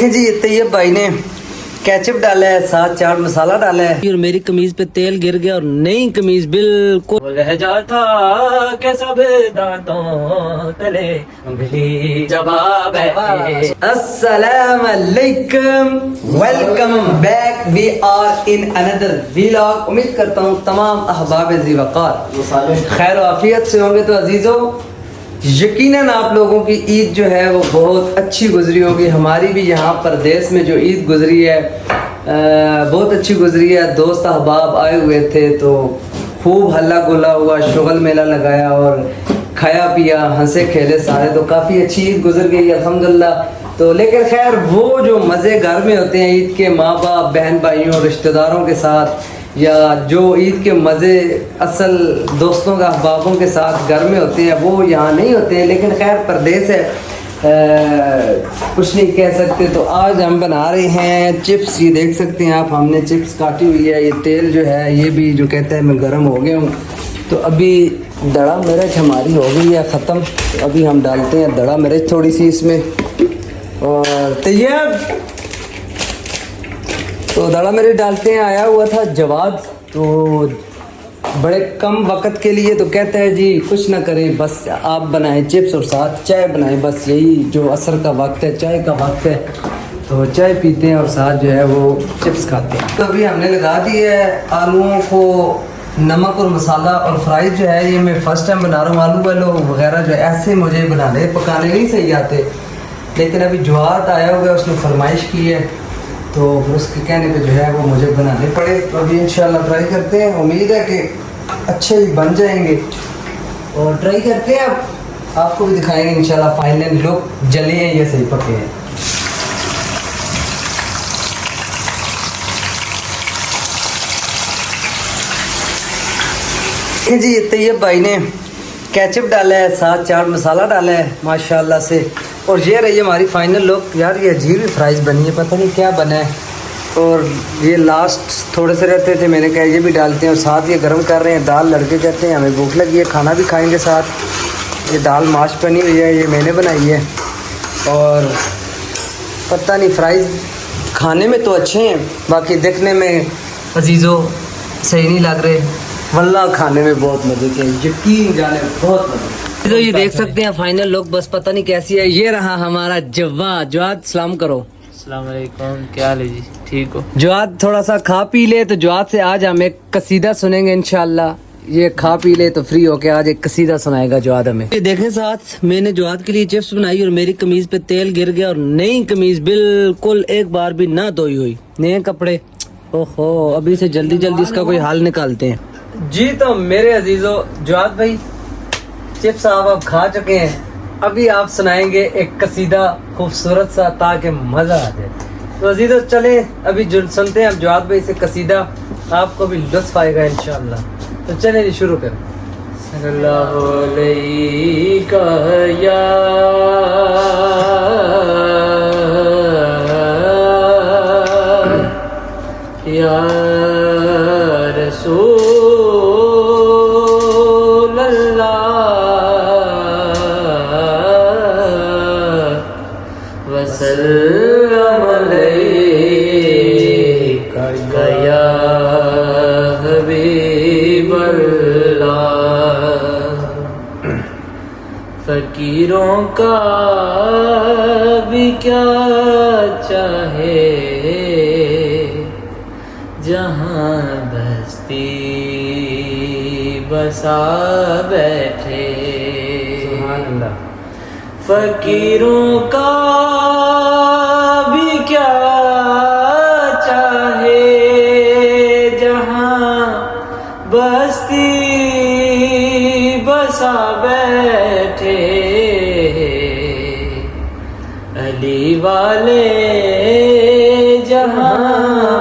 जी ये तैयब भाई ने केचप डाला है, साथ चाट मसाला डाला है और मेरी कमीज पे तेल गिर गया और नई कमीज बिल्कुल रह जाता कैसा दांतों तले उंगली जवाब है। अस्सलाम वालेकुम, welcome back. We are in another vlog. उम्मीद करता हूँ तमाम अहबाब ज़ी वक़ार खैर आफियत से होंगे। तो अजीज़ों, यकीनन आप लोगों की ईद जो है वो बहुत अच्छी गुजरी होगी। हमारी भी यहाँ परदेश में जो ईद गुजरी है बहुत अच्छी गुजरी है। दोस्त अहबाब आए हुए थे तो खूब हल्ला गुल्ला हुआ, शुगल मेला लगाया और खाया पिया, हंसे खेले सारे। तो काफ़ी अच्छी ईद गुजर गई अल्हम्दुलिल्लाह। तो लेकिन खैर वो जो मज़े घर में होते हैं ईद के, माँ बाप बहन भाइयों रिश्तेदारों के साथ, या जो ईद के मज़े असल दोस्तों का अहबाबों के साथ घर में होते हैं वो यहाँ नहीं होते हैं। लेकिन खैर परदेस है, कुछ नहीं कह सकते। तो आज हम बना रहे हैं चिप्स। ये देख सकते हैं आप, हमने चिप्स काटी हुई है। ये तेल जो है ये भी जो कहते हैं मैं गर्म हो गया हूँ। तो अभी दड़ा मिर्च हमारी हो गई है ख़त्म। तो अभी हम डालते हैं दड़ा मिर्च थोड़ी सी इसमें। और तैयब तो दड़ा मिर्च डालते हैं। आया हुआ था जवाद तो बड़े कम वक्त के लिए तो कहता है जी कुछ ना करें, बस आप बनाएं चिप्स और साथ चाय बनाएं। बस यही जो असर का वक्त है, चाय का वक्त है, तो चाय पीते हैं और साथ जो है वो चिप्स खाते हैं। तो अभी हमने लगा दी है आलूओं को नमक और मसाला। और फ्राइज जो है ये मैं फ़र्स्ट टाइम बना रहा हूँ। आलू वालू वगैरह जो है ऐसे मुझे बनाने पकाने नहीं सही आते। लेकिन अभी जवाद आया हुआ है, उसने फरमाइश की है तो फिर उसके कहने पे जो है वो मुझे बनाने पड़े। तो अभी इंशाल्लाह ट्राई करते हैं। उम्मीद है कि अच्छे ही बन जाएंगे और ट्राई करते हैं। अब आपको भी दिखाएंगे इंशाल्लाह फाइनल लुक, जले हैं या सही पके हैं। जी ये तैयब भाई ने केचप डाला है, साथ चाट मसाला डाला है माशाल्लाह से। और ये रही हमारी फाइनल लुक। यार ये अजीब ही फ्राइज बनी है, पता नहीं क्या बना है। और ये लास्ट थोड़े से रहते थे, मैंने कहा ये भी डालते हैं। और साथ ये गर्म कर रहे हैं दाल। लड़के कहते हैं हमें भूख लगी है, खाना भी खाएंगे साथ। ये दाल माश बनी हुई है, ये मैंने बनाई है। और पता नहीं फ्राइज खाने में तो अच्छे हैं, बाकी देखने में अजीज़ों सही नहीं लग रहे। वल्लाह खाने में बहुत मज़े के, यकीन जाने बहुत मज़े। तो ये देख सकते हैं फाइनल लुक, बस पता नहीं कैसी है। ये रहा हमारा जवाद। जवाद सलाम करो। अस्सलाम वालेकुम, क्या हाल है जी? ठीक हो? जवाद थोड़ा सा खा पी ले। तो जवाद से आज हम एक कसीदा सुनेंगे इंशाल्लाह। ये खा पी ले तो फ्री होके आज एक कसीदा सुनाएगा जवाद हमें। ये देखें साथ मैंने जवाद के लिए चिप्स बनाई और मेरी कमीज पे तेल गिर गया और नई कमीज बिल्कुल एक बार भी ना धोई हुई, नए कपड़े। ओहो, अभी से जल्दी जल्दी इसका कोई हाल निकालते हैं जी। तो मेरे अजीजों, जवाद भाई चिप्स आप खा चुके हैं। अभी आप सुनाएंगे एक कसीदा खूबसूरत सा ताकि मजा आ जाए। तो अजीजों चले अभी जो सुनते हैं अब जवाद भाई से कसीदा, आपको भी लुत्फ आएगा इंशाल्लाह। तो चले जी शुरू करें। सल्लल्लाहु अलैका या रसूल वसल्लम अलैका या हबीबल्लाह। फकीरों का भी क्या चाहे जहाँ बस्ती बसा बैठे। सुभान अल्लाह। फकीरों का भी क्या चाहे जहाँ बस्ती बसा बैठे। अली वाले जहाँ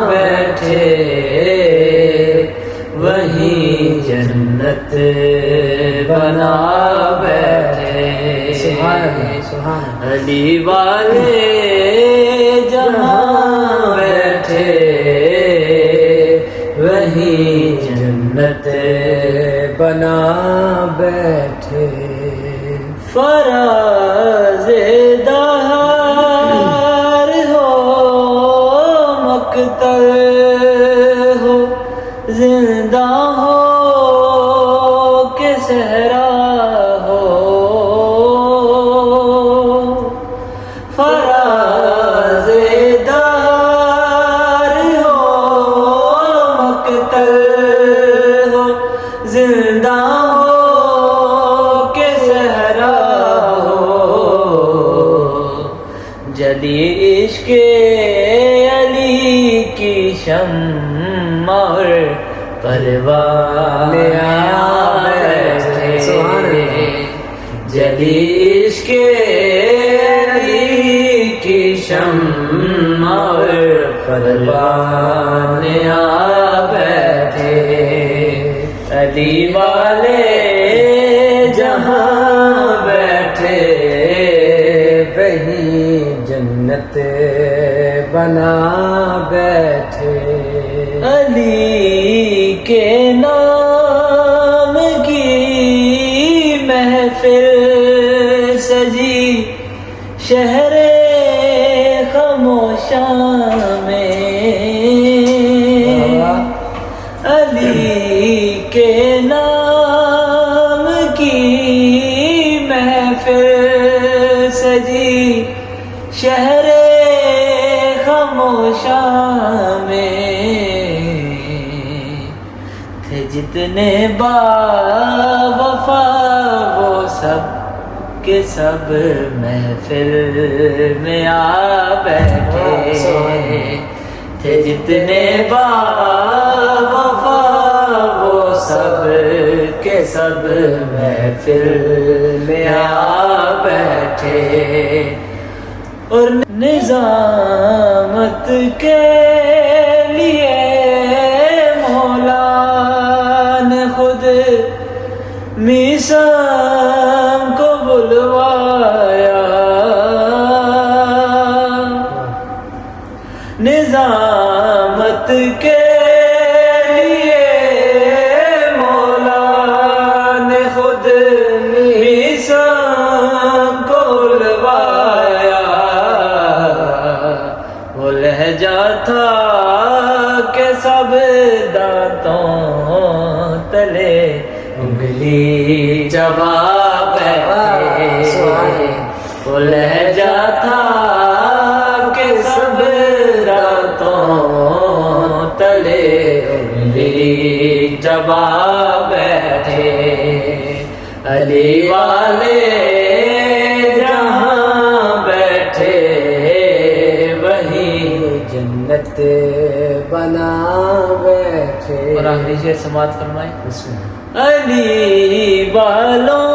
बैठे वहीं जन्नत बना बैठे। अली वाले जहाँ बैठे वहीं जन्नत बना बैठे। फराज़ दहार हो عشق علی کی شمع اور پروانہ بیٹھے جلی عشق علی کی شمع اور پروانہ بیٹھے علی والے جہاں بیٹھے وہی جنت بنا بیٹھے علی کے نام کی محفل سجی شہر خاموشاں میں علی کے نام کی محفل سجی شہر خاموشاں میں تھے جتنے با وفا وہ سب کے سب محفل میں آ بیٹھے تھے جتنے با وفا وہ سب کے سب محفل میں آ بیٹھے اور نظامت کے لیے مولا نے خود میثاق کو بلوایا نظامت کے لیے مولا نے خود میثاق کو بلوایا وہ لہجہ تھا کہ سب دانتوں تلے انگلی چبا بیٹھے وہ لہجہ تھا کہ سب دانتوں تلے انگلی چبا بیٹھے علی والے جہاں بیٹھے وہی جنت بنا بیٹھے اور آخری شعر سماعت فرمائیں بسم اللہ علی والوں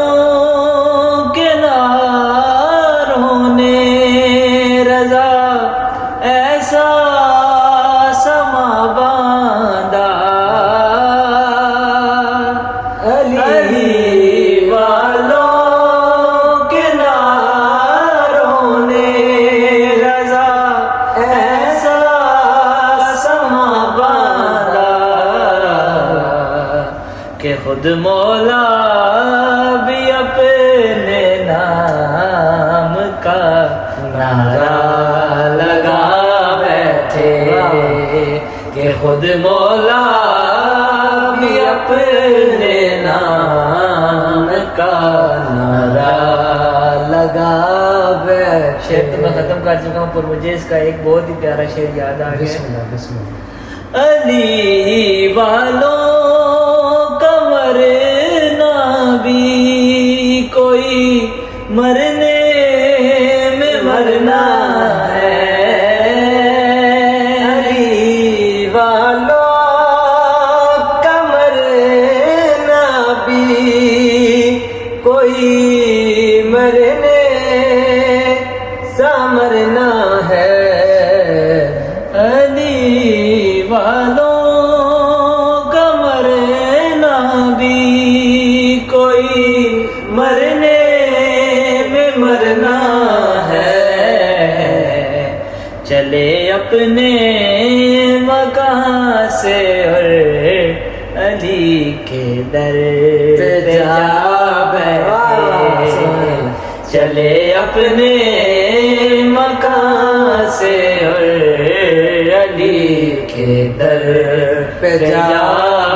کے ناروں نے رضا ایسا سما باندھا علی والوں کے ناروں نے رضا ایسا سما باندھا کہ خود مولا بھی اپنے نام کا نعرہ لگا بیٹھے کہ خود مولا بھی اپنے نام کا نعرہ لگا بیٹھے شعر تو میں ختم کر چکا ہوں پر مجھے اس کا ایک بہت ہی پیارا شعر یاد آ گیا بسم اللہ بسم اللہ علی والوں کا مرنا بھی کوئی مرنے میں مرنا ہے علی والوں کا مرنا بھی کوئی مرنے سا مرنا ہے علی والوں کا مرنا بھی کوئی مرنے میں مرنا ہے چلے اپنے مکان سے اور علی کے در پہ جا بیٹھے چلے اپنے مکان سے اور علی کے در پہ جا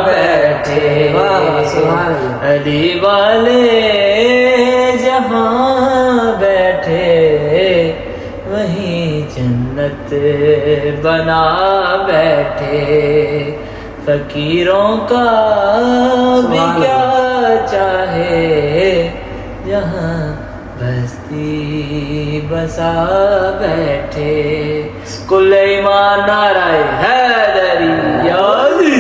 بیٹھے علی والے جہاں بیٹھے وہیں جنت بنا بیٹھے فقیروں کا بھی کیا چاہے جہاں بستی بسا بیٹھے کل ایمان نعرہ حیدری یادی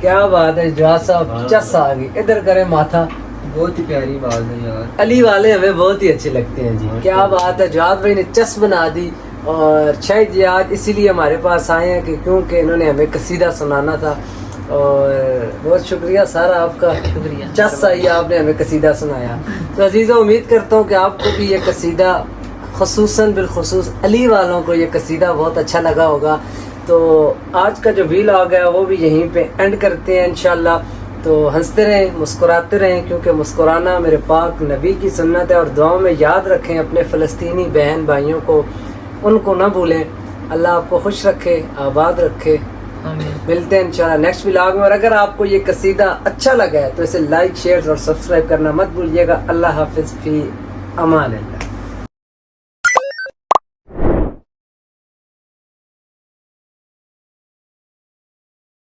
کیا بات ہے جواد صاحب، چس آ گئی، ادھر کرے ماتھا. بہت ہی پیاری بات ہے یار. علی والے ہمیں بہت ہی اچھے لگتے ہیں جی. کیا بات ہے، جواد بھائی نے چس بنا دی. اور شاید یہ آج اسی لیے ہمارے پاس آئے ہیں کہ کیونکہ انہوں نے ہمیں قصیدہ سنانا تھا. اور بہت شکریہ سارا آپ کا، شکریہ. چس آئی آپ نے ہمیں قصیدہ سنایا. تو عزیزوں، امید کرتا ہوں کہ آپ کو بھی یہ قصیدہ خصوصاً بالخصوص علی والوں کو یہ قصیدہ بہت اچھا لگا ہوگا. تو آج کا جو ویلاگ ہے وہ بھی یہیں پہ اینڈ کرتے ہیں انشاءاللہ. تو ہنستے رہیں، مسکراتے رہیں، کیونکہ مسکرانا میرے پاک نبی کی سنت ہے. اور دعاؤں میں یاد رکھیں اپنے فلسطینی بہن بھائیوں کو، ان کو نہ بھولیں. اللہ آپ کو خوش رکھے، آباد رکھے. آمین. ملتے ہیں انشاءاللہ نیکسٹ ولاگ میں. اور اگر آپ کو یہ قصیدہ اچھا لگا ہے تو اسے لائک، شیئر اور سبسکرائب کرنا مت بھولیے گا. اللہ حافظ، فی امان اللہ.